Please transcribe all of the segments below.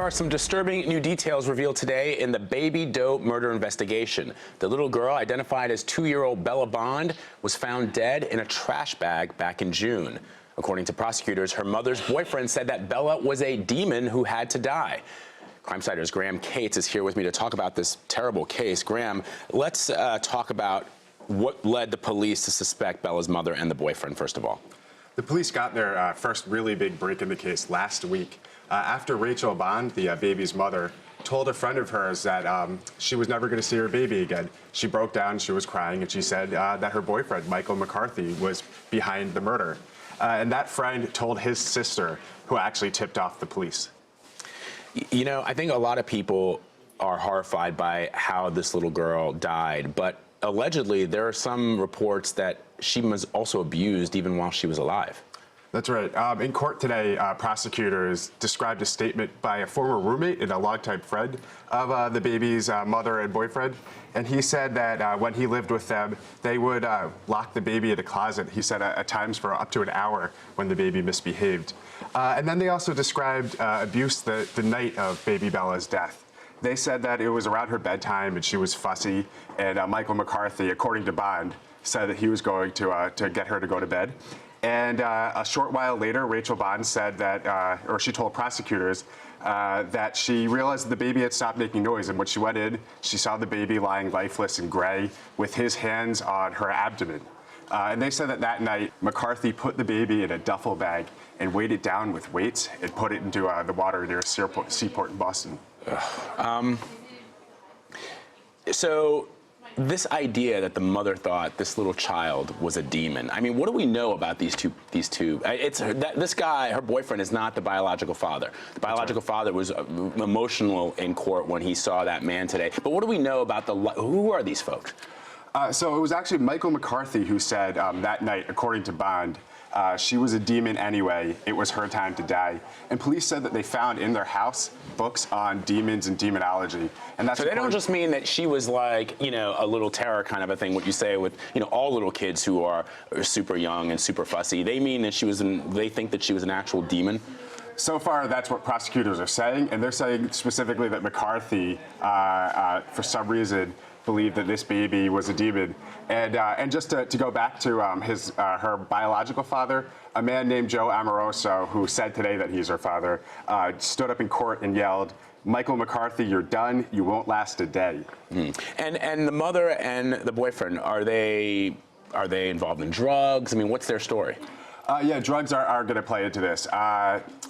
there are some disturbing new details revealed today in the Baby Doe murder investigation. The little girl, identified as 2-year-old Bella Bond, was found dead in a trash bag back in June. According to prosecutors, her mother's boyfriend said that Bella was a demon who had to die. Crimesider's Graham Cates is here with me to talk about this terrible case. Graham, let's talk about what led the police to suspect Bella's mother and the boyfriend, first of all. The police got their first really big break in the case last week after Rachel Bond, the baby's mother, told a friend of hers that she was never going to see her baby again. She broke down, she was crying, and she said that her boyfriend, Michael McCarthy, was behind the murder. And that friend told his sister, who actually tipped off the police. You know, I think a lot of people are horrified by how this little girl died, but allegedly there are some reports that she was also abused even while she was alive. That's right. In court today, prosecutors described a statement by a former roommate and a longtime friend of the baby's mother and boyfriend. And he said that when he lived with them, they would lock the baby in a closet, he said, at times for up to an hour when the baby misbehaved. And then they also described abuse the night of baby Bella's death. They said that it was around her bedtime and she was fussy, and Michael McCarthy, according to Bond, said that he was going to get her to go to bed. And a short while later, Rachel Bond said that, or she told prosecutors that she realized that the baby had stopped making noise. And when she went in, she saw the baby lying lifeless and gray with his hands on her abdomen. And they said that that night, McCarthy put the baby in a duffel bag and weighed it down with weights and put it into the water near a seaport in Boston. So this idea that the mother thought this little child was a demon, I mean, what do we know about these two? This guy, her boyfriend, is not the biological father. The biological father was emotional in court when he saw that man today. But what do we know about who are these folks? So it was actually Michael McCarthy who said that night, according to Bond, she was a demon anyway. It was her time to die. And police said that they found in their house books on demons and demonology. And that's so they don't just mean that she was like, you know, a little terror kind of a thing, what you say with, you know, all little kids who are super young and super fussy. They mean that they think that she was an actual demon? So far, that's what prosecutors are saying. And they're saying specifically that McCarthy, for some reason, believed that this baby was a demon. And just to go back to her biological father, a man named Joe Amoroso, who said today that he's her father, stood up in court and yelled, "Michael McCarthy, you're done. You won't last a day." And the mother and the boyfriend, are they involved in drugs? I mean, what's their story? Yeah, drugs are going to play into this.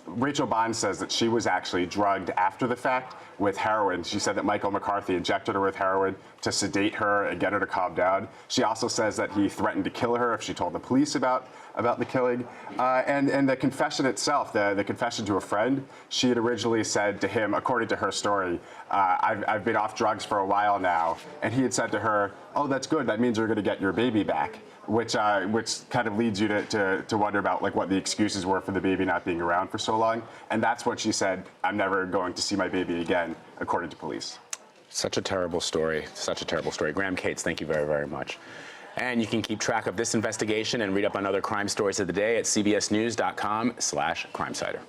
Rachel Bond says that she was actually drugged after the fact with heroin. She said that Michael McCarthy injected her with heroin to sedate her and get her to calm down. She also says that he threatened to kill her if she told the police about the killing. And the confession itself, the confession to a friend, she had originally said to him, according to her story, I've been off drugs for a while now. And he had said to her, "Oh, that's good. That means you're going to get your baby back." Which kind of leads you to wonder about like what the excuses were for the baby not being around for so long. And that's when she said, "I'm never going to see my baby again," according to police. Such a terrible story. Such a terrible story. Graham Cates, thank you very, very much. And you can keep track of this investigation and read up on other crime stories of the day at cbsnews.com/Crimesider.